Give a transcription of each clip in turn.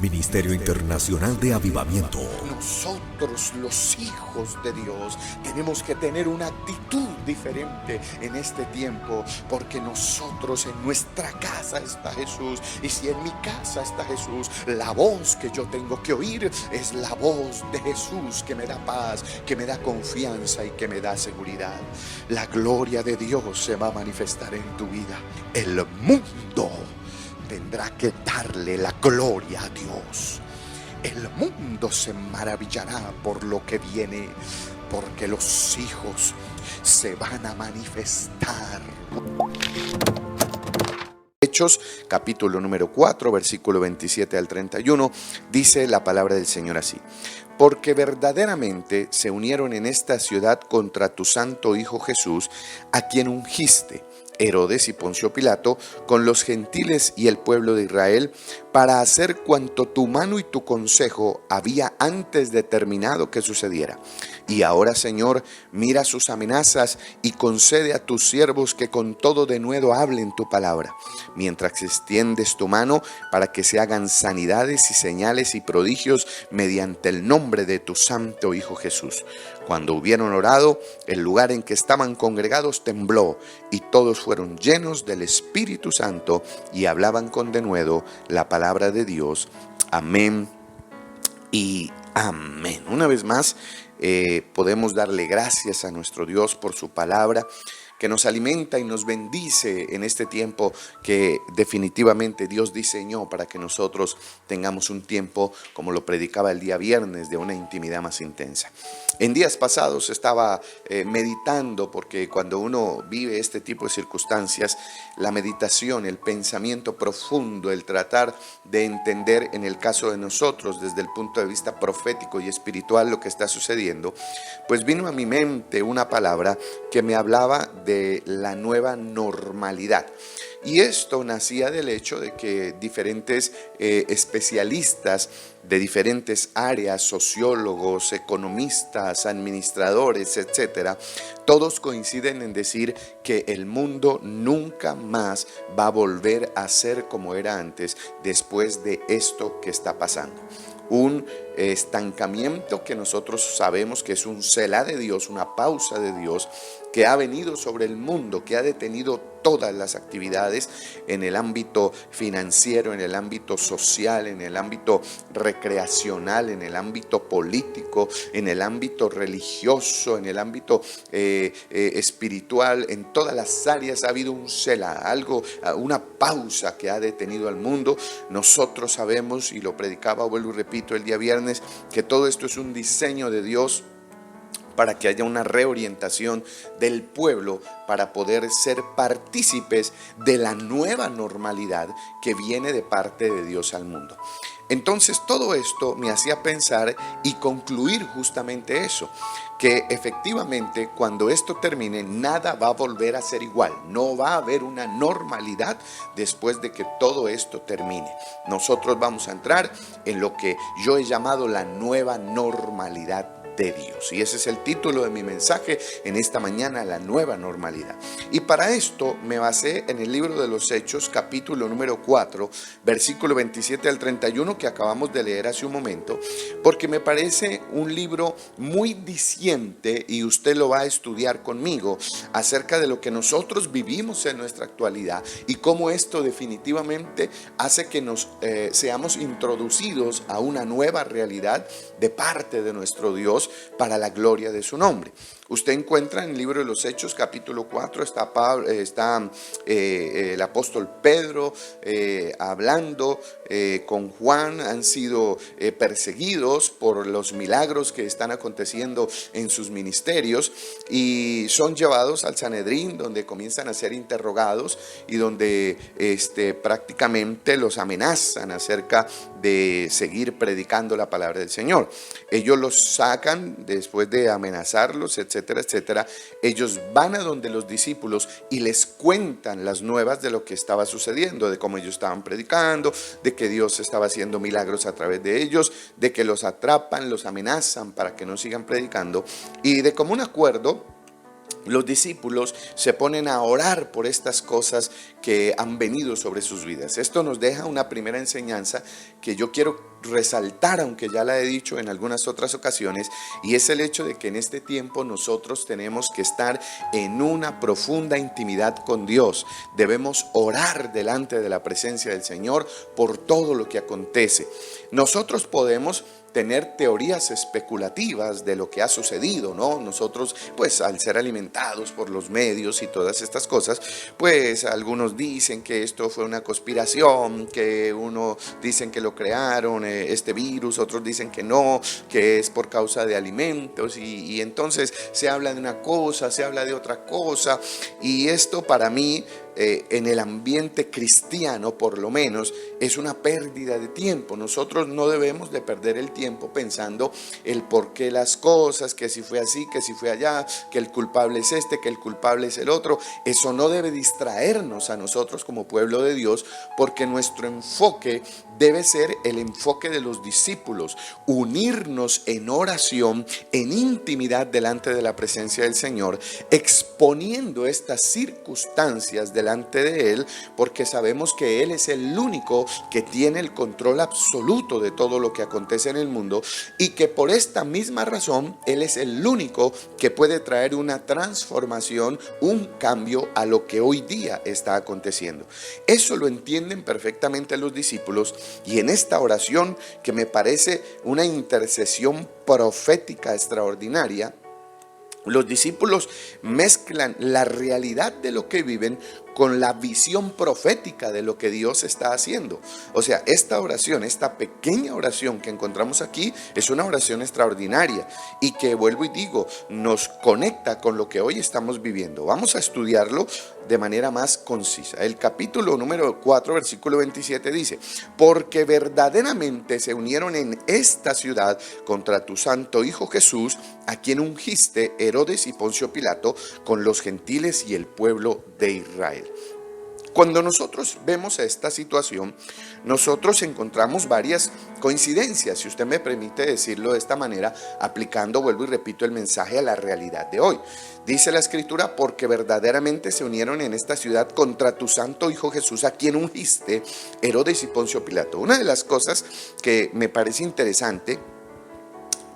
Ministerio Internacional de Avivamiento. Nosotros, los hijos de Dios, tenemos que tener una actitud diferente en este tiempo, porque nosotros, en nuestra casa está Jesús, y si en mi casa está Jesús, la voz que yo tengo que oír es la voz de Jesús, que me da paz, que me da confianza y que me da seguridad. La gloria de Dios se va a manifestar en tu vida. El mundo tendrá que darle la gloria a Dios. El mundo se maravillará por lo que viene, porque los hijos se van a manifestar. Hechos, capítulo número 4, versículo 27 al 31, dice la palabra del Señor así: porque verdaderamente se unieron en esta ciudad contra tu santo Hijo Jesús, a quien ungiste, Herodes y Poncio Pilato, con los gentiles y el pueblo de Israel, para hacer cuanto tu mano y tu consejo había antes determinado que sucediera. Y ahora, Señor, mira sus amenazas y concede a tus siervos que con todo denuedo hablen tu palabra, mientras extiendes tu mano para que se hagan sanidades y señales y prodigios mediante el nombre de tu santo Hijo Jesús. Cuando hubieron orado, el lugar en que estaban congregados tembló, y todos fueron llenos del Espíritu Santo y hablaban con denuedo la palabra de Dios. Amén y amén. Una vez más, podemos darle gracias a nuestro Dios por su palabra, que nos alimenta y nos bendice en este tiempo que definitivamente Dios diseñó para que nosotros tengamos un tiempo, como lo predicaba el día viernes, de una intimidad más intensa. En días pasados estaba meditando, porque cuando uno vive este tipo de circunstancias, la meditación, el pensamiento profundo, el tratar de entender, en el caso de nosotros, desde el punto de vista profético y espiritual, lo que está sucediendo, pues vino a mi mente una palabra que me hablaba de la nueva normalidad. Y esto nacía del hecho de que diferentes especialistas de diferentes áreas, sociólogos, economistas, administradores, etcétera, todos coinciden en decir que el mundo nunca más va a volver a ser como era antes después de esto que está pasando. Un estancamiento que nosotros sabemos que es un selah de Dios, una pausa de Dios que ha venido sobre el mundo, que ha detenido todas las actividades en el ámbito financiero, en el ámbito social, en el ámbito recreacional, en el ámbito político, en el ámbito religioso, en el ámbito espiritual. En todas las áreas ha habido un selah, una pausa que ha detenido al mundo. Nosotros sabemos, y lo predicaba, vuelvo y repito, el día viernes, que todo esto es un diseño de Dios para que haya una reorientación del pueblo para poder ser partícipes de la nueva normalidad que viene de parte de Dios al mundo. Entonces todo esto me hacía pensar y concluir justamente eso, que efectivamente cuando esto termine nada va a volver a ser igual, no va a haber una normalidad después de que todo esto termine. Nosotros vamos a entrar en lo que yo he llamado la nueva normalidad de Dios. Y ese es el título de mi mensaje en esta mañana, la nueva normalidad. Y para esto me basé en el libro de los Hechos, capítulo número 4, versículo 27 al 31, que acabamos de leer hace un momento, porque me parece un libro muy diciente, y usted lo va a estudiar conmigo, acerca de lo que nosotros vivimos en nuestra actualidad y cómo esto definitivamente hace que nos seamos introducidos a una nueva realidad de parte de nuestro Dios, para la gloria de su nombre. Usted encuentra en el libro de los Hechos, capítulo 4, está el apóstol Pedro hablando con Juan. Han sido perseguidos por los milagros que están aconteciendo en sus ministerios y son llevados al Sanedrín, donde comienzan a ser interrogados y donde prácticamente los amenazan acerca de seguir predicando la palabra del Señor. Ellos los sacan después de amenazarlos, etcétera, etcétera. Ellos van a donde los discípulos y les cuentan las nuevas de lo que estaba sucediendo, de cómo ellos estaban predicando, de que Dios estaba haciendo milagros a través de ellos, de que los atrapan, los amenazan para que no sigan predicando, y de común acuerdo los discípulos se ponen a orar por estas cosas que han venido sobre sus vidas. Esto nos deja una primera enseñanza que yo quiero resaltar, aunque ya la he dicho en algunas otras ocasiones, y es el hecho de que en este tiempo nosotros tenemos que estar en una profunda intimidad con Dios. Debemos orar delante de la presencia del Señor por todo lo que acontece. Nosotros podemos tener teorías especulativas de lo que ha sucedido, ¿no? Nosotros, pues, al ser alimentados por los medios y todas estas cosas, pues, algunos dicen que esto fue una conspiración, que uno dicen que lo crearon, este virus, otros dicen que no, que es por causa de alimentos, y entonces se habla de una cosa, se habla de otra cosa, y esto para mí, en el ambiente cristiano por lo menos, es una pérdida de tiempo. Nosotros no debemos de perder el tiempo pensando el por qué las cosas, que si fue así, que si fue allá, que el culpable es este, que el culpable es el otro. Eso no debe distraernos a nosotros como pueblo de Dios, porque nuestro enfoque debe ser el enfoque de los discípulos, unirnos en oración, en intimidad delante de la presencia del Señor, exponiendo estas circunstancias delante de Él, porque sabemos que Él es el único que tiene el control absoluto de todo lo que acontece en el mundo, y que por esta misma razón Él es el único que puede traer una transformación, un cambio a lo que hoy día está aconteciendo. Eso lo entienden perfectamente los discípulos, y en esta oración, que me parece una intercesión profética extraordinaria, los discípulos mezclan la realidad de lo que viven con la visión profética de lo que Dios está haciendo. O sea, esta oración, esta pequeña oración que encontramos aquí, es una oración extraordinaria y que, vuelvo y digo, nos conecta con lo que hoy estamos viviendo. Vamos a estudiarlo de manera más concisa. El capítulo número 4, versículo 27 dice: porque verdaderamente se unieron en esta ciudad contra tu santo Hijo Jesús, a quien ungiste Herodes y Poncio Pilato con los gentiles y el pueblo de Israel. Cuando nosotros vemos esta situación, nosotros encontramos varias coincidencias, si usted me permite decirlo de esta manera, aplicando, vuelvo y repito, el mensaje a la realidad de hoy. Dice la Escritura: porque verdaderamente se unieron en esta ciudad contra tu santo Hijo Jesús, a quien ungiste Herodes y Poncio Pilato. Una de las cosas que me parece interesante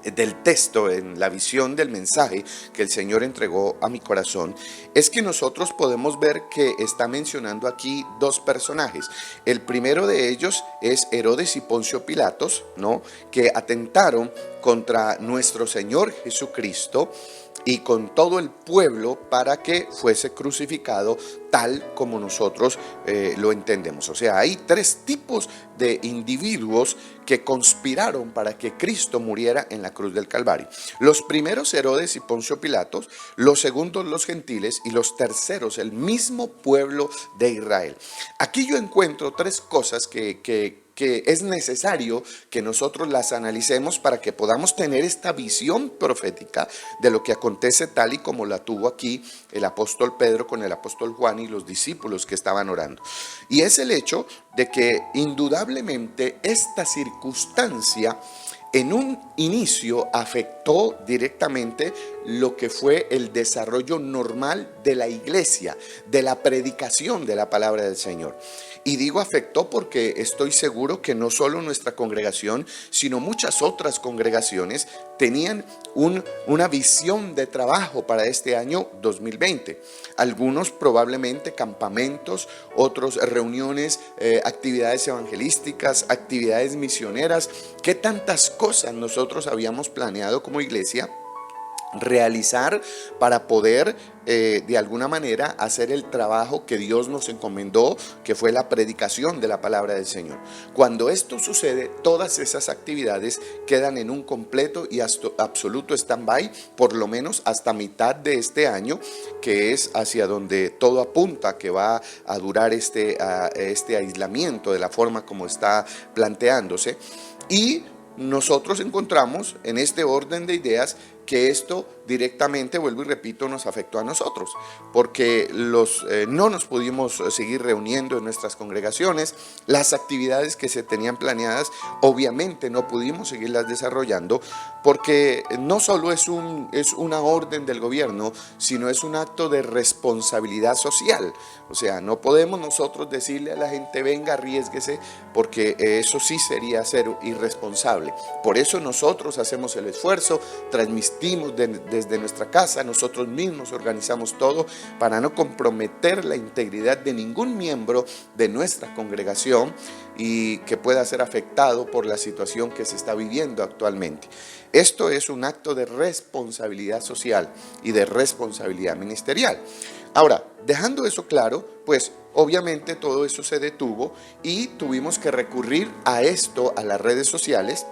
del texto, en la visión del mensaje que el Señor entregó a mi corazón, es que nosotros podemos ver que está mencionando aquí dos personajes. El primero de ellos es Herodes y Poncio Pilatos, ¿no?, que atentaron contra nuestro Señor Jesucristo y con todo el pueblo para que fuese crucificado tal como nosotros lo entendemos. O sea, hay tres tipos de individuos que conspiraron para que Cristo muriera en la cruz del Calvario. Los primeros, Herodes y Poncio Pilatos; los segundos, los gentiles; y los terceros, el mismo pueblo de Israel. Aquí yo encuentro tres cosas que es necesario que nosotros las analicemos para que podamos tener esta visión profética de lo que acontece, tal y como la tuvo aquí el apóstol Pedro con el apóstol Juan y los discípulos que estaban orando. Y es el hecho de que indudablemente esta circunstancia en un inicio afectó directamente lo que fue el desarrollo normal de la iglesia, de la predicación de la palabra del Señor. Y digo afectó porque estoy seguro que no solo nuestra congregación, sino muchas otras congregaciones tenían una visión de trabajo para este año 2020. Algunos probablemente campamentos, otros reuniones, actividades evangelísticas, actividades misioneras. ¿Qué tantas cosas nosotros habíamos planeado como iglesia realizar para poder de alguna manera hacer el trabajo que Dios nos encomendó, que fue la predicación de la palabra del Señor? Cuando esto sucede, todas esas actividades quedan en un completo y absoluto stand-by, por lo menos hasta mitad de este año, que es hacia donde todo apunta que va a durar este aislamiento de la forma como está planteándose. Y nosotros encontramos en este orden de ideas que esto directamente, vuelvo y repito, nos afectó a nosotros, porque no nos pudimos seguir reuniendo en nuestras congregaciones. Las actividades que se tenían planeadas, obviamente no pudimos seguirlas desarrollando, porque no solo es una orden del gobierno, sino es un acto de responsabilidad social. O sea, no podemos nosotros decirle a la gente: venga, arriésguese, porque eso sí sería ser irresponsable. Por eso nosotros hacemos el esfuerzo, transmitimos desde nuestra casa, nosotros mismos organizamos todo para no comprometer la integridad de ningún miembro de nuestra congregación y que pueda ser afectado por la situación que se está viviendo actualmente. Esto es un acto de responsabilidad social y de responsabilidad ministerial. Ahora, dejando eso claro, pues obviamente todo eso se detuvo y tuvimos que recurrir a esto, a las redes sociales,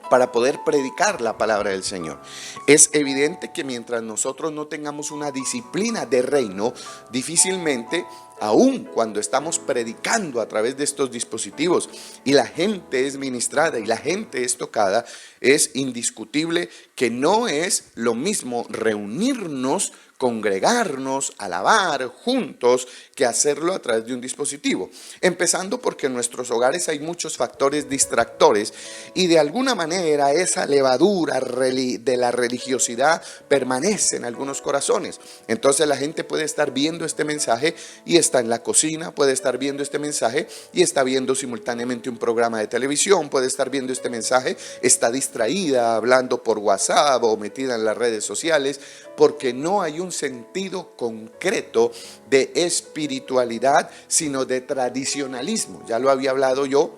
para poder predicar la palabra del Señor. Es evidente que mientras nosotros no tengamos una disciplina de reino, difícilmente, aun cuando estamos predicando a través de estos dispositivos y la gente es ministrada y la gente es tocada, es indiscutible que no es lo mismo reunirnos, congregarnos, alabar juntos, que hacerlo a través de un dispositivo. Empezando porque en nuestros hogares hay muchos factores distractores y de alguna manera esa levadura de la religiosidad permanece en algunos corazones. Entonces la gente puede estar viendo este mensaje y está en la cocina, puede estar viendo este mensaje y está viendo simultáneamente un programa de televisión, puede estar viendo este mensaje, está distraída hablando por WhatsApp o metida en las redes sociales, porque no hay un sentido concreto de espiritualidad, sino de tradicionalismo. Ya lo había hablado yo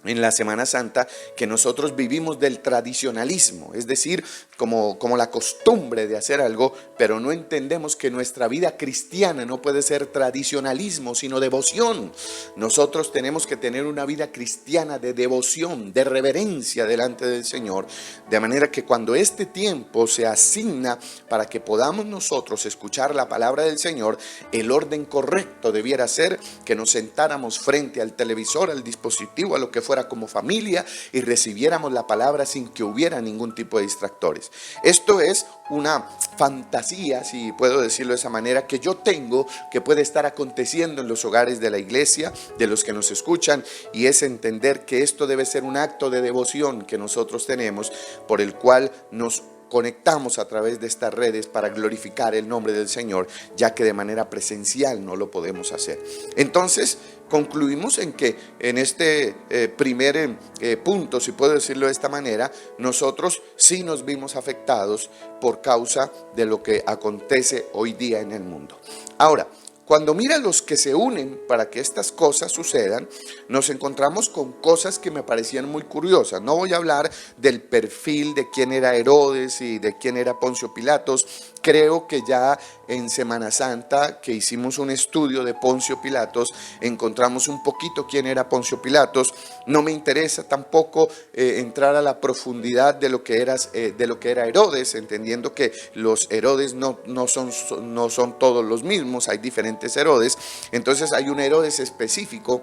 en la Semana Santa, que nosotros vivimos del tradicionalismo, es decir, como la costumbre de hacer algo, pero no entendemos que nuestra vida cristiana no puede ser tradicionalismo, sino devoción. Nosotros tenemos que tener una vida cristiana de devoción, de reverencia delante del Señor, de manera que cuando este tiempo se asigna para que podamos nosotros escuchar la palabra del Señor, el orden correcto debiera ser que nos sentáramos frente al televisor, al dispositivo, a lo que fuera como familia y recibiéramos la palabra sin que hubiera ningún tipo de distractores. Esto es una fantasía, si puedo decirlo de esa manera, que yo tengo, que puede estar aconteciendo en los hogares de la iglesia, de los que nos escuchan, y es entender que esto debe ser un acto de devoción que nosotros tenemos, por el cual nos conectamos a través de estas redes para glorificar el nombre del Señor, ya que de manera presencial no lo podemos hacer. Entonces concluimos en que en este primer punto, si puedo decirlo de esta manera, nosotros sí nos vimos afectados por causa de lo que acontece hoy día en el mundo. Ahora, cuando mira los que se unen para que estas cosas sucedan, nos encontramos con cosas que me parecían muy curiosas. No voy a hablar del perfil de quién era Herodes y de quién era Poncio Pilatos. Creo que ya en Semana Santa, que hicimos un estudio de Poncio Pilatos, encontramos un poquito quién era Poncio Pilatos. No me interesa tampoco entrar a la profundidad de lo que era Herodes, entendiendo que los Herodes no son todos los mismos, hay diferentes Herodes. Entonces hay un Herodes específico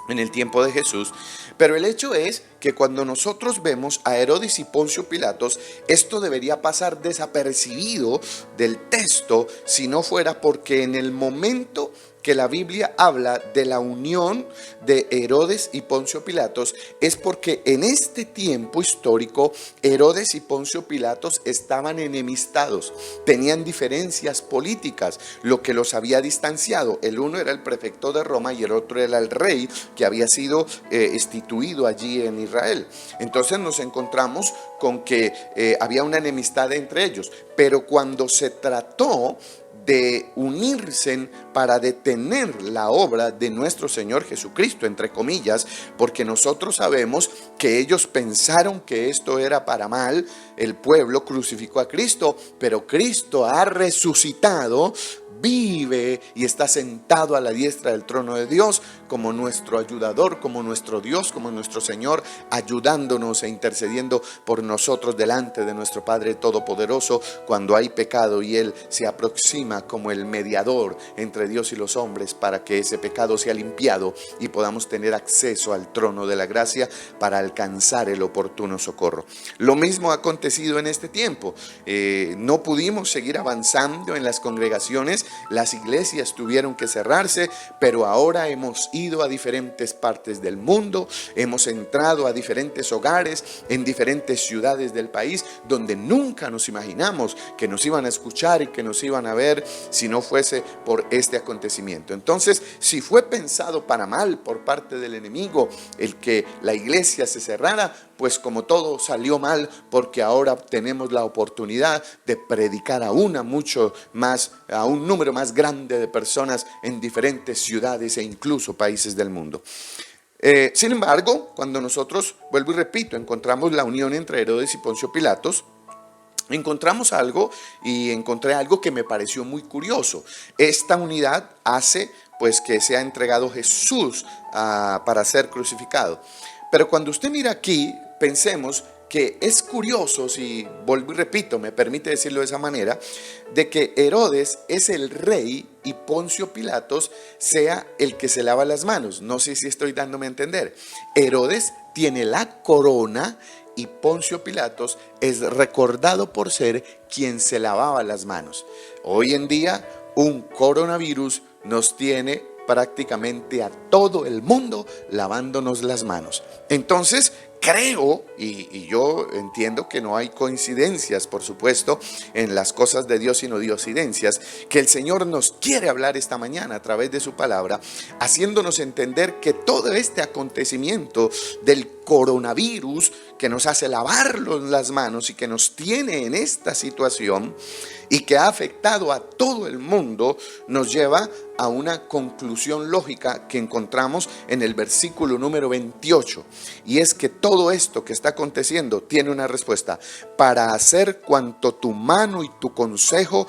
en el tiempo de Jesús, pero el hecho es que cuando nosotros vemos a Herodes y Poncio Pilatos, esto debería pasar desapercibido del texto, si no fuera porque en el momento que la Biblia habla de la unión de Herodes y Poncio Pilatos, es porque en este tiempo histórico Herodes y Poncio Pilatos estaban enemistados, tenían diferencias políticas, lo que los había distanciado. El uno era el prefecto de Roma y el otro era el rey que había sido instituido allí en Israel. Entonces nos encontramos con que había una enemistad entre ellos, pero cuando se trató de unirse para detener la obra de nuestro Señor Jesucristo, entre comillas, porque nosotros sabemos que ellos pensaron que esto era para mal. El pueblo crucificó a Cristo, pero Cristo ha resucitado, vive y está sentado a la diestra del trono de Dios, como nuestro ayudador, como nuestro Dios, como nuestro Señor, ayudándonos e intercediendo por nosotros delante de nuestro Padre Todopoderoso cuando hay pecado, y Él se aproxima como el mediador entre Dios y los hombres para que ese pecado sea limpiado y podamos tener acceso al trono de la gracia para alcanzar el oportuno socorro. Lo mismo ha acontecido en este tiempo. No pudimos seguir avanzando en las congregaciones, las iglesias tuvieron que cerrarse, pero ahora hemos ido a diferentes partes del mundo, hemos entrado a diferentes hogares en diferentes ciudades del país donde nunca nos imaginamos que nos iban a escuchar y que nos iban a ver si no fuese por este acontecimiento. Entonces, si fue pensado para mal por parte del enemigo el que la iglesia se cerrara, pues como todo salió mal, porque ahora tenemos la oportunidad de predicar a un número más grande de personas en diferentes ciudades e incluso países del mundo. Sin embargo, cuando nosotros, vuelvo y repito, encontramos la unión entre Herodes y Poncio Pilatos, encontré algo que me pareció muy curioso. Esta unidad hace pues que sea entregado Jesús para ser crucificado. Pero cuando usted mira aquí, pensemos que es curioso, si vuelvo y repito, me permite decirlo de esa manera, de que Herodes es el rey y Poncio Pilatos sea el que se lava las manos. No sé si estoy dándome a entender. Herodes tiene la corona y Poncio Pilatos es recordado por ser quien se lavaba las manos. Hoy en día, un coronavirus nos tiene prácticamente a todo el mundo lavándonos las manos. Entonces, creo, y yo entiendo que no hay coincidencias, por supuesto, en las cosas de Dios, sino diosidencias, que el Señor nos quiere hablar esta mañana a través de su palabra, haciéndonos entender que todo este acontecimiento del coronavirus que nos hace lavarnos las manos y que nos tiene en esta situación y que ha afectado a todo el mundo, nos lleva a una conclusión lógica que encontramos en el versículo número 28, y es que todo esto que está aconteciendo tiene una respuesta: para hacer cuanto tu mano y tu consejo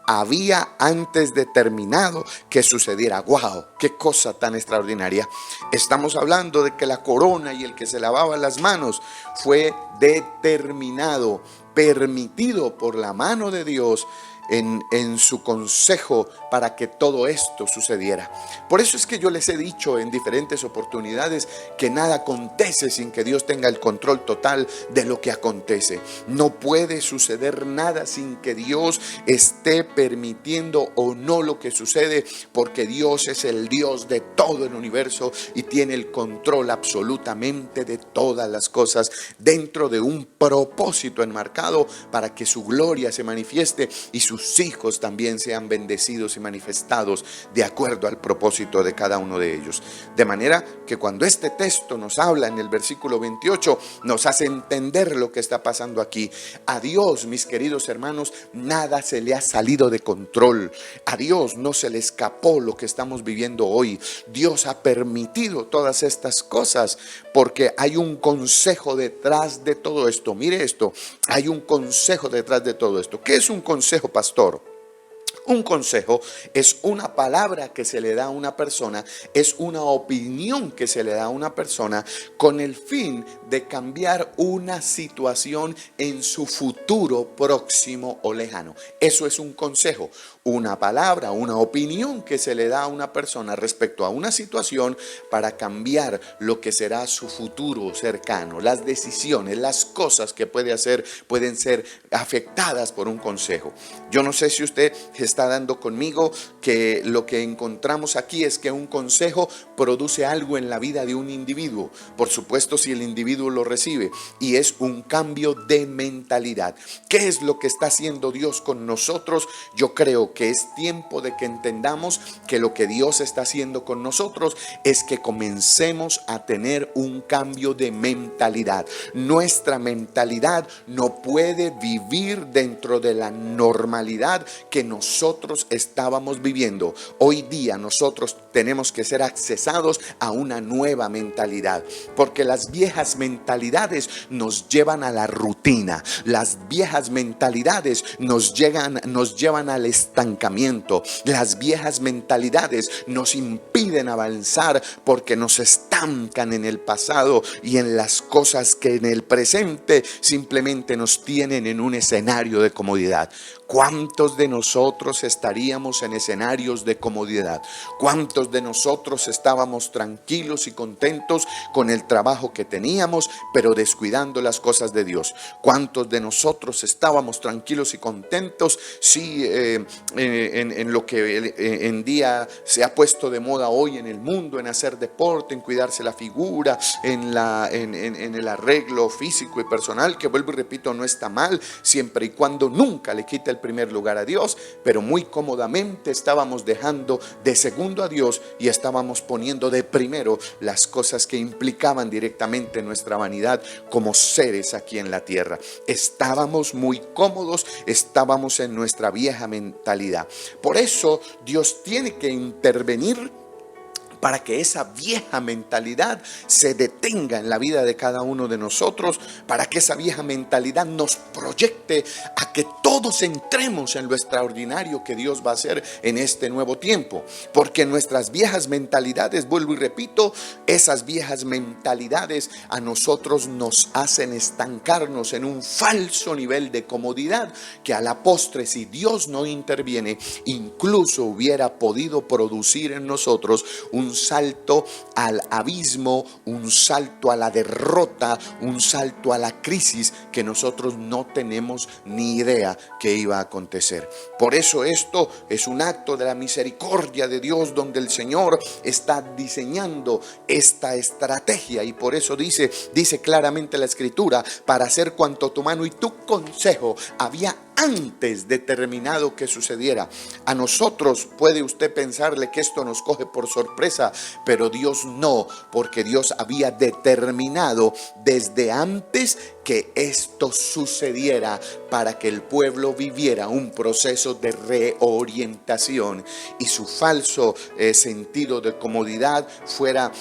había antes determinado que sucediera. ¡Wow! ¡Qué cosa tan extraordinaria! Estamos hablando de que la corona y el que se lavaba las manos fue determinado, permitido por la mano de Dios en su consejo para que todo esto sucediera. Por eso es que yo les he dicho en diferentes oportunidades que nada acontece sin que Dios tenga el control total de lo que acontece. No puede suceder nada sin que Dios esté permitiendo o no lo que sucede, porque Dios es el Dios de todo el universo y tiene el control absolutamente de todas las cosas dentro de un propósito enmarcado para que su gloria se manifieste y sus hijos también sean bendecidos y manifestados de acuerdo al propósito de cada uno de ellos. De manera que cuando este texto nos habla en el versículo 28, nos hace entender lo que está pasando aquí. A Dios, mis queridos hermanos, nada se le ha salido de control. A Dios no se le escapó lo que estamos viviendo hoy. Dios ha permitido todas estas cosas porque hay un consejo detrás de todo esto. Mire esto, hay un consejo detrás de todo esto. ¿Qué es un consejo, pastor? Un consejo es una palabra que se le da a una persona, es una opinión que se le da a una persona con el fin de cambiar una situación en su futuro próximo o lejano. Eso es un consejo, una palabra, una opinión que se le da a una persona respecto a una situación para cambiar lo que será su futuro cercano. Las decisiones, las cosas que puede hacer pueden ser afectadas por un consejo. Yo no sé si usted está dando conmigo que lo que encontramos aquí es que un consejo produce algo en la vida de un individuo. Por supuesto, si el individuo lo recibe, y es un cambio de mentalidad. ¿Qué es lo que está haciendo Dios con nosotros? Yo creo que es tiempo de que entendamos que lo que Dios está haciendo con nosotros es que comencemos a tener un cambio de mentalidad. Nuestra mentalidad no puede vivir dentro de la normalidad que nosotros estábamos viviendo. Hoy día nosotros tenemos que ser accesados a una nueva mentalidad, porque las viejas mentalidades nos llevan a la rutina, las viejas mentalidades nos llevan al estancamiento, las viejas mentalidades nos impiden avanzar porque nos estancan en el pasado y en las cosas que en el presente simplemente nos tienen en un escenario de comodidad. ¿Cuántos de nosotros estaríamos en escenarios de comodidad? ¿Cuántos de nosotros estábamos tranquilos y contentos con el trabajo que teníamos, pero descuidando las cosas de Dios? ¿Cuántos de nosotros estábamos tranquilos y contentos en lo que en día se ha puesto de moda hoy en el mundo, en hacer deporte, en cuidarse la figura, en el arreglo físico y personal, que vuelvo y repito, no está mal, siempre y cuando nunca le quite el primer lugar a Dios, pero muy cómodamente estábamos dejando de segundo a Dios y estábamos poniendo de primero las cosas que implicaban directamente nuestra vanidad como seres aquí en la tierra. Estábamos muy cómodos, estábamos en nuestra vieja mentalidad. Por eso Dios tiene que intervenir para que esa vieja mentalidad se detenga en la vida de cada uno de nosotros, para que esa vieja mentalidad nos proyecte a que todos entremos en lo extraordinario que Dios va a hacer en este nuevo tiempo. Porque nuestras viejas mentalidades, vuelvo y repito, esas viejas mentalidades a nosotros nos hacen estancarnos en un falso nivel de comodidad que a la postre, si Dios no interviene, incluso hubiera podido producir en nosotros un salto al abismo, un salto a la derrota, un salto a la crisis que nosotros no tenemos ni idea que iba a acontecer. Por eso esto es un acto de la misericordia de Dios, donde el Señor está diseñando esta estrategia, y por eso dice claramente la Escritura: para hacer cuanto tu mano y tu consejo había antes determinado que sucediera. A nosotros puede usted pensarle que esto nos coge por sorpresa, pero Dios no, porque Dios había determinado desde antes que esto sucediera para que el pueblo viviera un proceso de reorientación y su falso sentido de comodidad fuera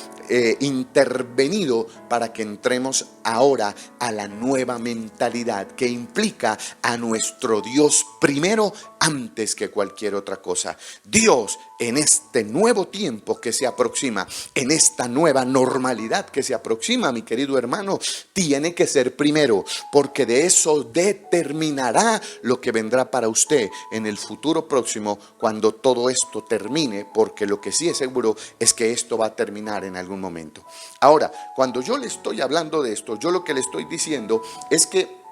intervenido para que entremos ahora a la nueva mentalidad que implica a nuestro Dios primero antes que cualquier otra cosa. Dios, en este nuevo tiempo que se aproxima, en esta nueva normalidad que se aproxima, mi querido hermano, tiene que ser primero, porque de eso determinará lo que vendrá para usted en el futuro próximo cuando todo esto termine, porque lo que sí es seguro es que esto va a terminar en algún momento. Ahora, cuando yo le estoy hablando de esto, yo lo que le estoy diciendo es que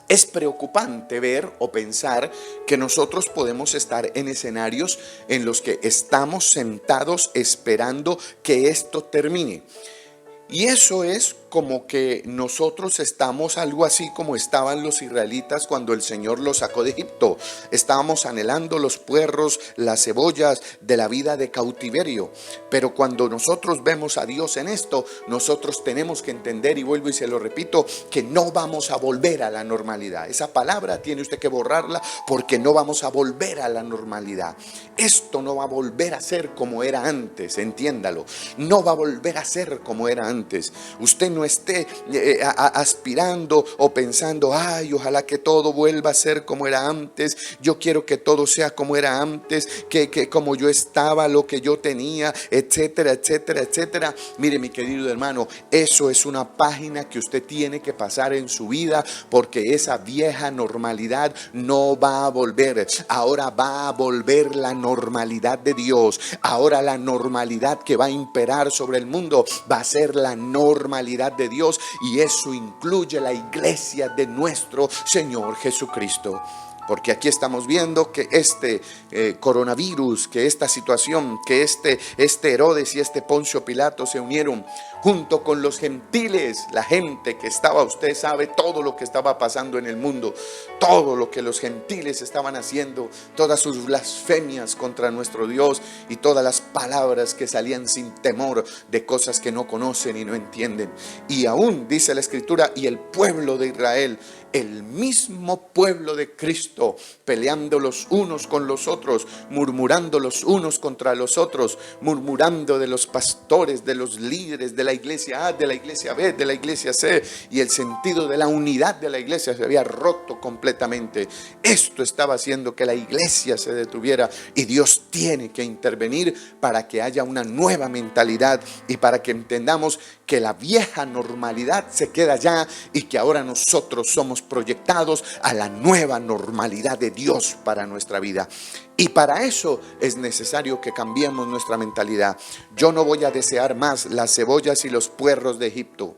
es preocupante ver o pensar que nosotros podemos estar en escenarios en los que estamos sentados esperando que esto termine. Y eso es como que nosotros estamos algo así como estaban los israelitas cuando el Señor los sacó de Egipto. Estábamos anhelando los puerros, las cebollas de la vida de cautiverio. Pero cuando nosotros vemos a Dios en esto, nosotros tenemos que entender, y vuelvo y se lo repito, que no vamos a volver a la normalidad. Esa palabra tiene usted que borrarla, porque no vamos a volver a la normalidad. Esto no va a volver a ser como era antes, entiéndalo. No va a volver a ser como era antes. Usted no esté aspirando o pensando: ay, ojalá que todo vuelva a ser como era antes, yo quiero que todo sea como era antes, que como yo estaba, lo que yo tenía, etcétera, etcétera, etcétera. Mire, mi querido hermano, eso es una página que usted tiene que pasar en su vida, porque esa vieja normalidad no va a volver. Ahora va a volver la normalidad de Dios. Ahora la normalidad que va a imperar sobre el mundo va a ser la normalidad de Dios, y eso incluye la iglesia de nuestro Señor Jesucristo. Porque aquí estamos viendo que este coronavirus, que esta situación, que este Herodes y este Poncio Pilato se unieron junto con los gentiles, la gente que estaba, usted sabe todo lo que estaba pasando en el mundo, todo lo que los gentiles estaban haciendo, todas sus blasfemias contra nuestro Dios y todas las palabras que salían sin temor de cosas que no conocen y no entienden. Y aún dice la Escritura: y el pueblo de Israel, el mismo pueblo de Cristo Cristo, peleando los unos con los otros, murmurando los unos contra los otros, murmurando de los pastores, de los líderes, de la iglesia A, de la iglesia B, de la iglesia C, y el sentido de la unidad de la iglesia se había roto completamente. Esto estaba haciendo que la iglesia se detuviera, y Dios tiene que intervenir para que haya una nueva mentalidad y para que entendamos que la vieja normalidad se queda ya y que ahora nosotros somos proyectados a la nueva normalidad de Dios para nuestra vida. Y para eso es necesario que cambiemos nuestra mentalidad. Yo no voy a desear más las cebollas y los puerros de Egipto.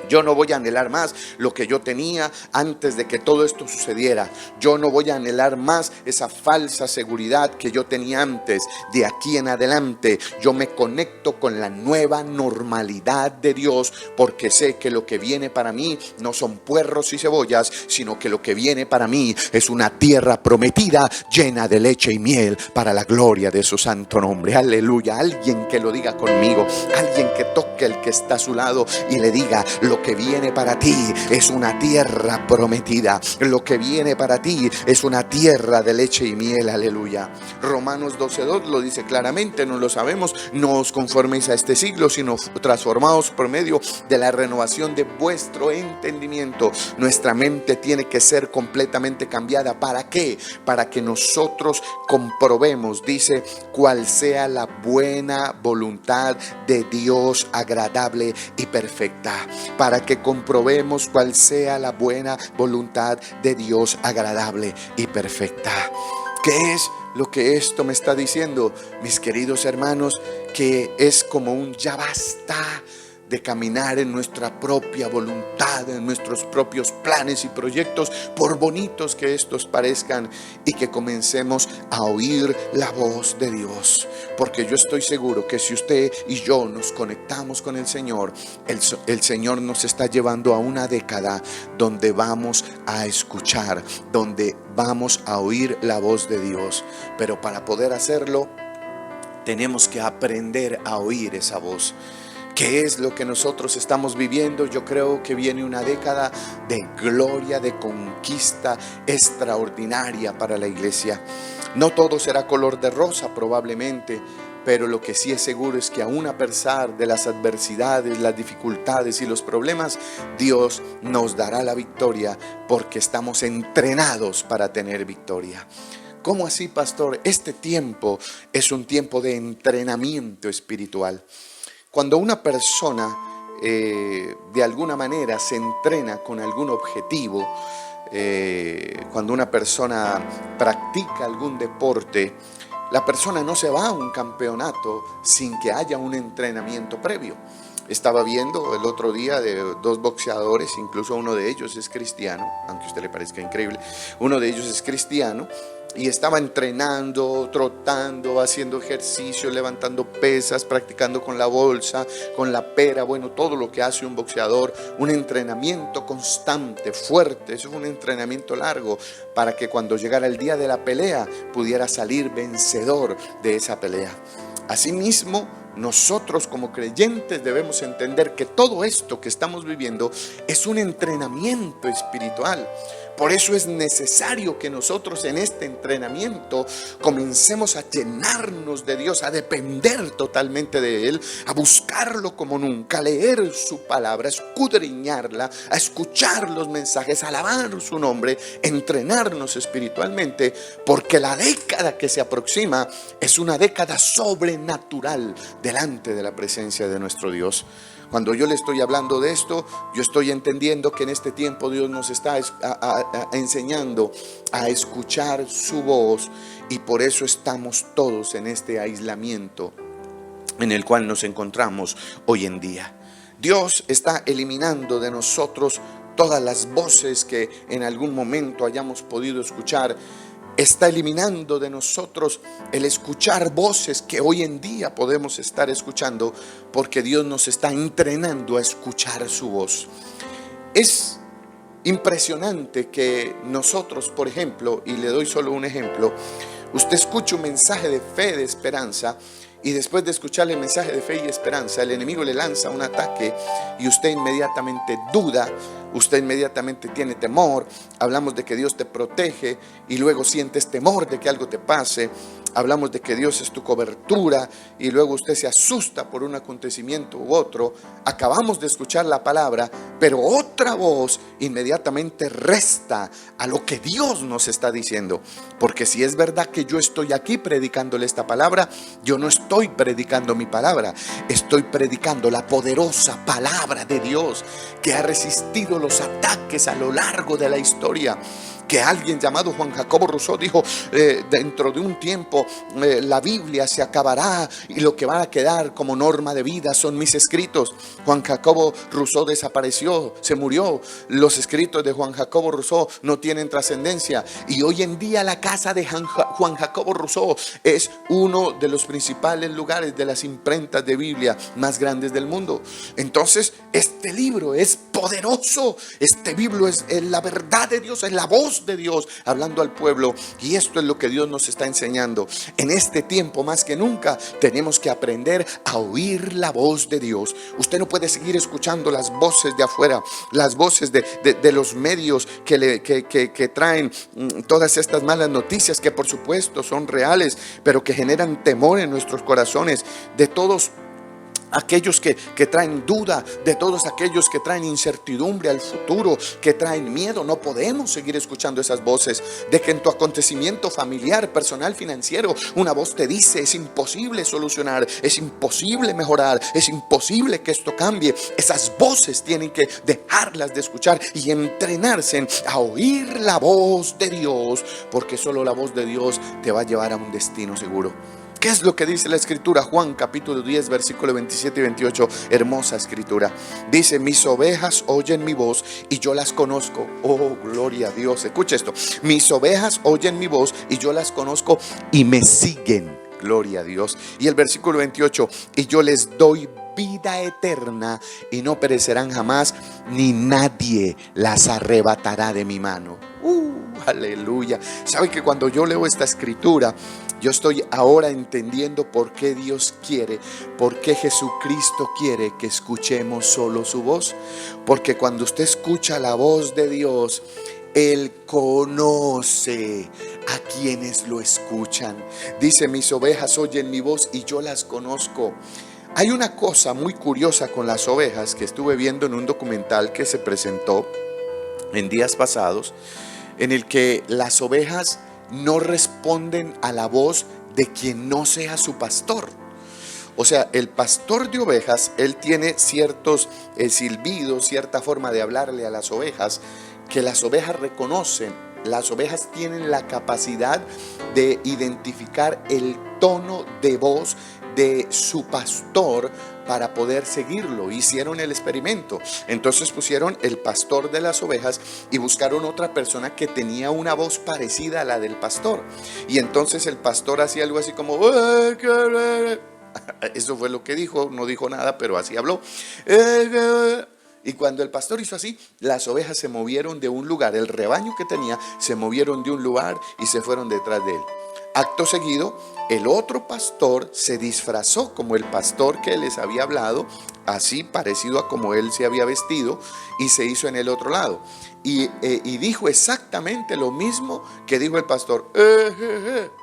Yo no voy a anhelar más lo que yo tenía antes de que todo esto sucediera. Yo no voy a anhelar más esa falsa seguridad que yo tenía antes. De aquí en adelante yo me conecto con la nueva normalidad de Dios, porque sé que lo que viene para mí no son puerros y cebollas, sino que lo que viene para mí es una tierra prometida llena de leche y miel para la gloria de su santo nombre. Aleluya. Alguien que lo diga conmigo, alguien que toque al que está a su lado y le diga: lo que viene para ti es una tierra prometida. Lo que viene para ti es una tierra de leche y miel. Aleluya. Romanos 12:2 lo dice claramente, no lo sabemos: no os conforméis a este siglo, sino transformaos por medio de la renovación de vuestro entendimiento. Nuestra mente tiene que ser completamente cambiada. ¿Para qué? Para que nosotros comprobemos, dice, cuál sea la buena voluntad de Dios, agradable y perfecta. Para que comprobemos cuál sea la buena voluntad de Dios, agradable y perfecta. ¿Qué es lo que esto me está diciendo, mis queridos hermanos? Que es como un ya basta de caminar en nuestra propia voluntad, en nuestros propios planes y proyectos, por bonitos que estos parezcan, y que comencemos a oír la voz de Dios. Porque yo estoy seguro que si usted y yo nos conectamos con el Señor, el Señor nos está llevando a una década donde vamos a escuchar, donde vamos a oír la voz de Dios. Pero para poder hacerlo, tenemos que aprender a oír esa voz. ¿Qué es lo que nosotros estamos viviendo? Yo creo que viene una década de gloria, de conquista extraordinaria para la iglesia. No todo será color de rosa probablemente, pero lo que sí es seguro es que aún a pesar de las adversidades, las dificultades y los problemas, Dios nos dará la victoria, porque estamos entrenados para tener victoria. ¿Cómo así, pastor? Este tiempo es un tiempo de entrenamiento espiritual. Cuando una persona de alguna manera se entrena con algún objetivo, cuando una persona practica algún deporte, la persona no se va a un campeonato sin que haya un entrenamiento previo. Estaba viendo el otro día de dos boxeadores, incluso uno de ellos es cristiano, aunque a usted le parezca increíble, uno de ellos es cristiano, y estaba entrenando, trotando, haciendo ejercicio, levantando pesas, practicando con la bolsa, con la pera, bueno, todo lo que hace un boxeador, un entrenamiento constante, fuerte. Eso fue un entrenamiento largo para que cuando llegara el día de la pelea pudiera salir vencedor de esa pelea. Asimismo, nosotros como creyentes debemos entender que todo esto que estamos viviendo es un entrenamiento espiritual. Por eso es necesario que nosotros en este entrenamiento comencemos a llenarnos de Dios, a depender totalmente de Él, a buscarlo como nunca, a leer su palabra, a escudriñarla, a escuchar los mensajes, a alabar su nombre, entrenarnos espiritualmente, porque la década que se aproxima es una década sobrenatural delante de la presencia de nuestro Dios. Cuando yo le estoy hablando de esto, yo estoy entendiendo que en este tiempo Dios nos está enseñando a escuchar su voz, y por eso estamos todos en este aislamiento en el cual nos encontramos hoy en día. Dios está eliminando de nosotros todas las voces que en algún momento hayamos podido escuchar. Está eliminando de nosotros el escuchar voces que hoy en día podemos estar escuchando, porque Dios nos está entrenando a escuchar su voz. Es impresionante que nosotros, por ejemplo, y le doy solo un ejemplo, usted escucha un mensaje de fe, de esperanza, y después de escucharle el mensaje de fe y esperanza, el enemigo le lanza un ataque y usted inmediatamente duda, usted inmediatamente tiene temor. Hablamos de que Dios te protege y luego sientes temor de que algo te pase. Hablamos de que Dios es tu cobertura y luego usted se asusta por un acontecimiento u otro. Acabamos de escuchar la palabra, pero otra voz inmediatamente resta a lo que Dios nos está diciendo. Porque si es verdad que yo estoy aquí predicándole esta palabra, yo no estoy predicando mi palabra, estoy predicando la poderosa palabra de Dios que ha resistido los ataques a lo largo de la historia. Que alguien llamado Juan Jacobo Rousseau dijo, dentro de un tiempo la Biblia se acabará y lo que va a quedar como norma de vida son mis escritos. Juan Jacobo Rousseau desapareció, se murió. Los escritos de Juan Jacobo Rousseau no tienen trascendencia y hoy en día la casa de Juan Jacobo Rousseau es uno de los principales lugares de las imprentas de Biblia más grandes del mundo. Entonces este libro es poderoso, este libro es la verdad de Dios, es la voz de Dios hablando al pueblo, y esto es lo que Dios nos está enseñando. En este tiempo más que nunca tenemos que aprender a oír la voz de Dios. Usted no puede seguir escuchando las voces de afuera, las voces de los medios que traen todas estas malas noticias, que por supuesto son reales, pero que generan temor en nuestros corazones, de todos aquellos que traen duda, de todos aquellos que traen incertidumbre al futuro, que traen miedo. No podemos seguir escuchando esas voces de que en tu acontecimiento familiar, personal, financiero, una voz te dice es imposible solucionar, es imposible mejorar, es imposible que esto cambie. Esas voces tienen que dejarlas de escuchar y entrenarse a oír la voz de Dios, porque solo la voz de Dios te va a llevar a un destino seguro. ¿Qué es lo que dice la escritura? Juan capítulo 10 versículo 27 y 28, hermosa escritura. Dice, mis ovejas oyen mi voz y yo las conozco. Oh, gloria a Dios. Escucha esto. Mis ovejas oyen mi voz y yo las conozco y me siguen. Gloria a Dios. Y el versículo 28, y yo les doy vida eterna y no perecerán jamás, ni nadie las arrebatará de mi mano. Aleluya. ¿Sabe que cuando yo leo esta escritura, yo estoy ahora entendiendo por qué Dios quiere, por qué Jesucristo quiere que escuchemos solo su voz? Porque cuando usted escucha la voz de Dios, Él conoce a quienes lo escuchan. Dice, mis ovejas oyen mi voz y yo las conozco. Hay una cosa muy curiosa con las ovejas que estuve viendo en un documental que se presentó en días pasados, en el que las ovejas no responden a la voz de quien no sea su pastor. O sea, el pastor de ovejas, él tiene ciertos silbidos, cierta forma de hablarle a las ovejas que las ovejas reconocen. Las ovejas tienen la capacidad de identificar el tono de voz de su pastor para poder seguirlo. Hicieron el experimento. Entonces pusieron el pastor de las ovejas y buscaron otra persona que tenía una voz parecida a la del pastor. Y entonces el pastor hacía algo así como... Eso fue lo que dijo, no dijo nada, pero así habló. Y cuando el pastor hizo así, las ovejas se movieron de un lugar, el rebaño que tenía, se movieron de un lugar y se fueron detrás de él. Acto seguido, el otro pastor se disfrazó como el pastor que les había hablado, así parecido a como él se había vestido, y se hizo en el otro lado. Y dijo exactamente lo mismo que dijo el pastor.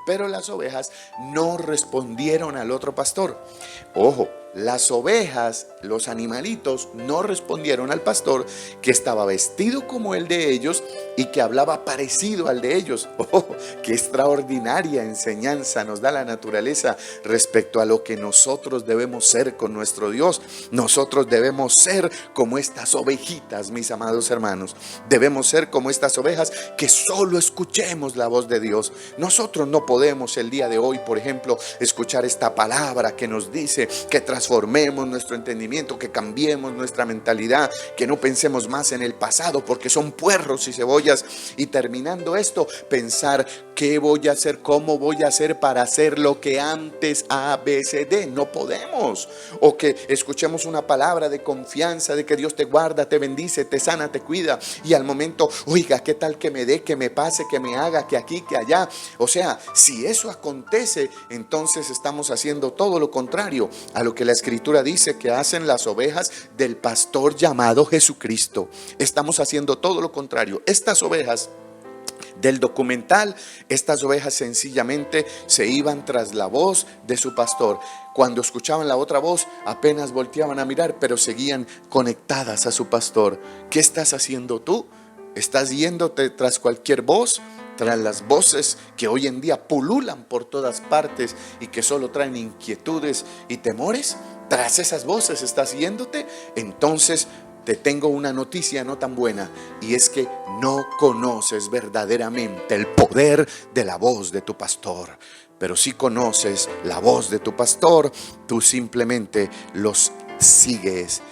Pero las ovejas no respondieron al otro pastor. Ojo, las ovejas, los animalitos, no respondieron al pastor que estaba vestido como el de ellos y que hablaba parecido al de ellos. ¡Oh, qué extraordinaria enseñanza nos da la naturaleza respecto a lo que nosotros debemos ser con nuestro Dios! Nosotros debemos ser como estas ovejitas, mis amados hermanos. Debemos ser como estas ovejas que solo escuchemos la voz de Dios. Nosotros no podemos el día de hoy, por ejemplo, escuchar esta palabra que nos dice que tras transformemos nuestro entendimiento, que cambiemos nuestra mentalidad, que no pensemos más en el pasado porque son puerros y cebollas. Y terminando esto, pensar qué voy a hacer, cómo voy a hacer para hacer lo que antes A, B, C, D. No podemos. O que escuchemos una palabra de confianza de que Dios te guarda, te bendice, te sana, te cuida, y al momento, oiga, ¿qué tal que me dé, que me pase, que me haga, que aquí, que allá? O sea, si eso acontece, entonces estamos haciendo todo lo contrario a lo que la Escritura dice que hacen las ovejas del pastor llamado Jesucristo. Estamos haciendo todo lo contrario. Estas ovejas del documental, estas ovejas sencillamente se iban tras la voz de su pastor. Cuando escuchaban la otra voz, apenas volteaban a mirar, pero seguían conectadas a su pastor. ¿Qué estás haciendo tú? ¿Estás yéndote tras cualquier voz? Tras las voces que hoy en día pululan por todas partes y que solo traen inquietudes y temores. Tras esas voces estás yéndote. Entonces te tengo una noticia no tan buena, y es que no conoces verdaderamente el poder de la voz de tu pastor. Pero si conoces la voz de tu pastor, tú simplemente los sigues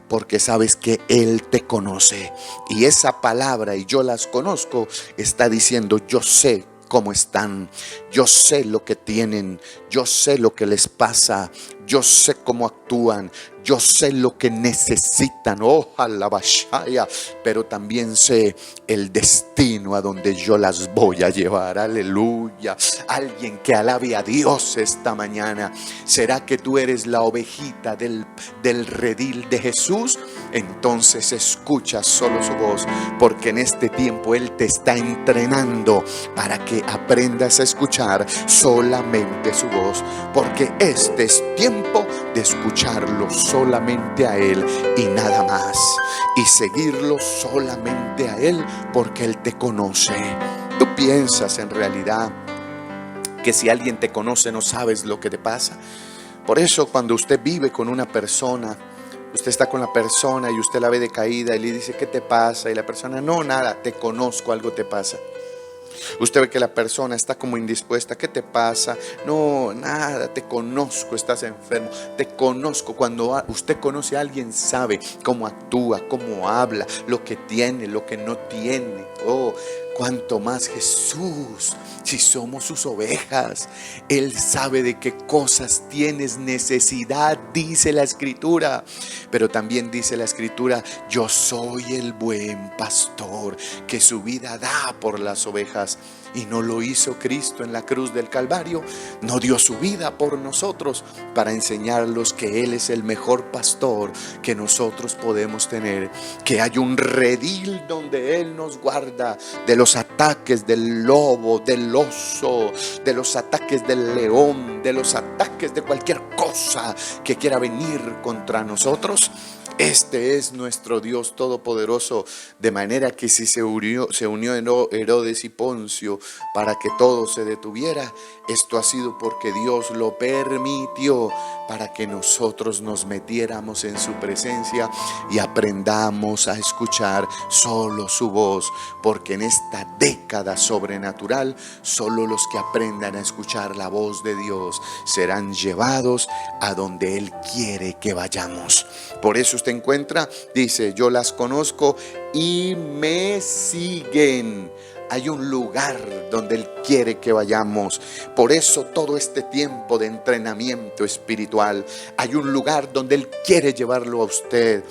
porque sabes que Él te conoce. Y esa palabra, y yo las conozco, está diciendo: yo sé cómo están, yo sé lo que tienen, yo sé lo que les pasa, yo sé cómo actúan, yo sé lo que necesitan, ojalá vaya, pero también sé el destino a donde yo las voy a llevar. Aleluya. Alguien que alabe a Dios esta mañana. ¿Será que tú eres la ovejita del redil de Jesús? Entonces escucha solo su voz, porque en este tiempo Él te está entrenando para que aprendas a escuchar solamente su voz, porque este es tiempo de escucharlo solamente a Él y nada más, y seguirlo solamente a Él, porque Él te conoce. Tú piensas en realidad que si alguien te conoce no sabes lo que te pasa. Por eso cuando usted vive con una persona, usted está con la persona y usted la ve decaída y le dice: ¿qué te pasa? Y la persona: no, nada, te conozco, algo te pasa. Usted ve que la persona está como indispuesta: ¿qué te pasa? No, nada, te conozco, estás enfermo, te conozco. Cuando usted conoce a alguien, sabe cómo actúa, cómo habla, lo que tiene, lo que no tiene. Oh, cuanto más Jesús, si somos sus ovejas, Él sabe de qué cosas tienes necesidad, dice la Escritura. Pero también dice la Escritura: yo soy el buen pastor que su vida da por las ovejas. Y no lo hizo Cristo en la cruz del Calvario. No dio su vida por nosotros para enseñarlos que Él es el mejor pastor que nosotros podemos tener, que hay un redil donde Él nos guarda de los ataques del lobo, del oso, de los ataques del león, de los ataques de cualquier cosa que quiera venir contra nosotros. Este es nuestro Dios todopoderoso, de manera que si se unió Herodes y Poncio para que todo se detuviera, esto ha sido porque Dios lo permitió, para que nosotros nos metiéramos en su presencia y aprendamos a escuchar solo su voz, porque en esta década sobrenatural, solo los que aprendan a escuchar la voz de Dios serán llevados a donde Él quiere que vayamos. Por eso usted encuentra, dice: yo las conozco y me siguen. Hay un lugar donde Él quiere que vayamos. Por eso todo este tiempo de entrenamiento espiritual, hay un lugar donde Él quiere llevarlo a usted,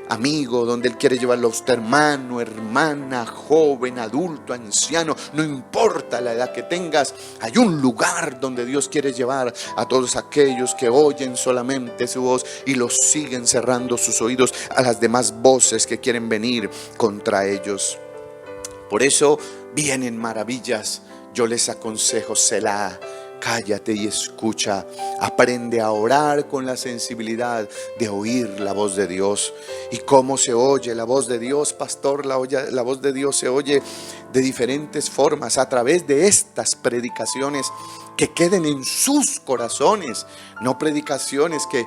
amigo, donde Él quiere llevarlo a usted, hermano, hermana, joven, adulto, anciano, no importa la edad que tengas. Hay un lugar donde Dios quiere llevar a todos aquellos que oyen solamente su voz y los siguen cerrando sus oídos a las demás voces que quieren venir contra ellos. Por eso vienen maravillas. Yo les aconsejo: Selah, cállate y escucha. Aprende a orar con la sensibilidad de oír la voz de Dios. ¿Y cómo se oye la voz de Dios, pastor? La voz de Dios se oye de diferentes formas a través de estas predicaciones que queden en sus corazones, no predicaciones que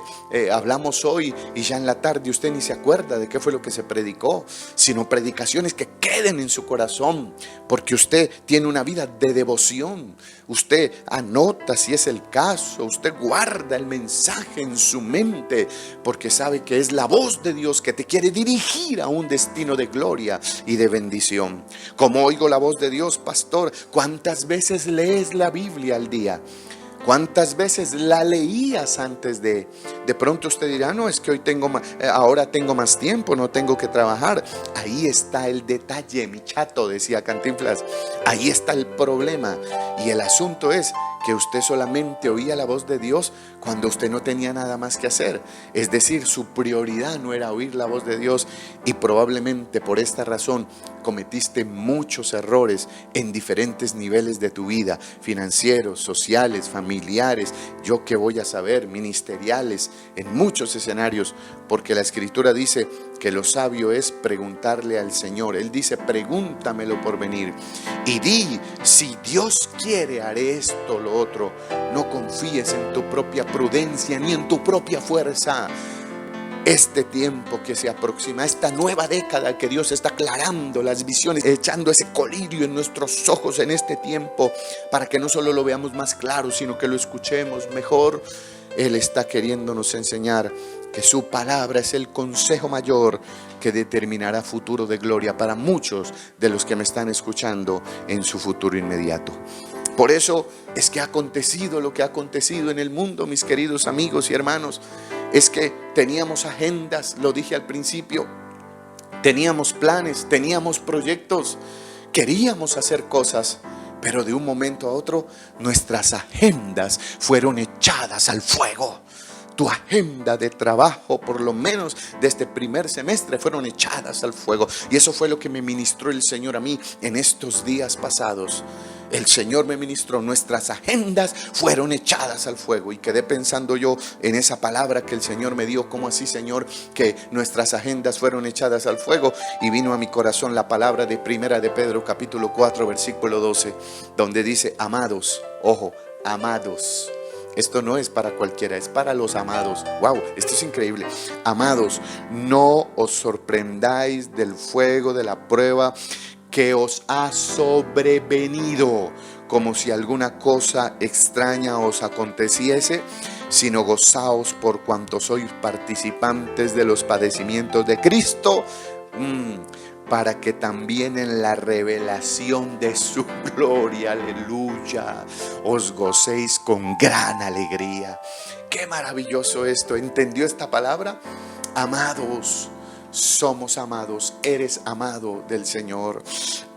hablamos hoy y ya en la tarde usted ni se acuerda de qué fue lo que se predicó, sino predicaciones que queden en su corazón, porque usted tiene una vida de devoción, usted anota si es el caso, usted guarda el mensaje en su mente, porque sabe que es la voz de Dios que te quiere dirigir a un destino de gloria y de bendición. Como oigo la voz de Dios, pastor, ¿cuántas veces lees la Biblia al día? ¿Cuántas veces la leías antes de? De pronto usted dirá, no, es que ahora tengo más tiempo, no tengo que trabajar. Ahí está el detalle, mi chato, decía Cantinflas. Ahí está el problema. Y el asunto es que usted solamente oía la voz de Dios cuando usted no tenía nada más que hacer. Es decir, su prioridad no era oír la voz de Dios, y probablemente por esta razón cometiste muchos errores en diferentes niveles de tu vida, financieros, sociales, familiares, yo qué voy a saber, ministeriales, en muchos escenarios, porque la Escritura dice que lo sabio es preguntarle al Señor. Él dice, pregúntamelo por venir y di, si Dios quiere haré esto, lo otro. No confíes en tu propia prudencia ni en tu propia fuerza. Este tiempo que se aproxima, esta nueva década que Dios está aclarando las visiones, echando ese colirio en nuestros ojos en este tiempo, para que no solo lo veamos más claro, sino que lo escuchemos mejor. Él está queriéndonos enseñar que su palabra es el consejo mayor que determinará futuro de gloria para muchos de los que me están escuchando en su futuro inmediato. Por eso es que ha acontecido lo que ha acontecido en el mundo, mis queridos amigos y hermanos. Es que teníamos agendas, lo dije al principio, teníamos planes, teníamos proyectos, queríamos hacer cosas, pero de un momento a otro nuestras agendas fueron echadas al fuego. Tu agenda de trabajo, por lo menos de este primer semestre, fueron echadas al fuego. Y eso fue lo que me ministró el Señor a mí en estos días pasados. El Señor me ministró, nuestras agendas fueron echadas al fuego. Y quedé pensando yo en esa palabra que el Señor me dio. ¿Cómo así, Señor, que nuestras agendas fueron echadas al fuego? Y vino a mi corazón la palabra de Primera de Pedro, capítulo 4, versículo 12, donde dice, amados, ojo, amados. Esto no es para cualquiera, es para los amados. Wow, esto es increíble. Amados, no os sorprendáis del fuego de la prueba que os ha sobrevenido, como si alguna cosa extraña os aconteciese, sino gozaos por cuanto sois participantes de los padecimientos de Cristo, para que también en la revelación de su gloria, aleluya, os gocéis con gran alegría. Qué maravilloso esto. ¿Entendió esta palabra? Amados, somos amados, eres amado del Señor.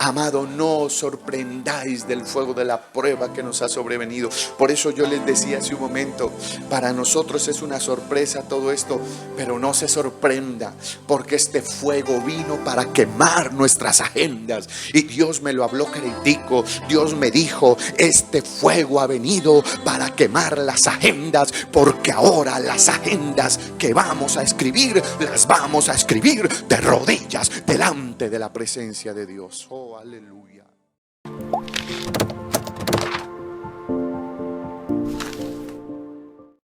Amado, no os sorprendáis del fuego de la prueba que nos ha sobrevenido. Por eso yo les decía hace un momento, para nosotros es una sorpresa todo esto, pero no se sorprenda, porque este fuego vino para quemar nuestras agendas. Y Dios me lo habló crítico. Dios me dijo, este fuego ha venido para quemar las agendas, porque ahora las agendas que vamos a escribir, las vamos a escribir de rodillas delante de la presencia de Dios. Oh, aleluya.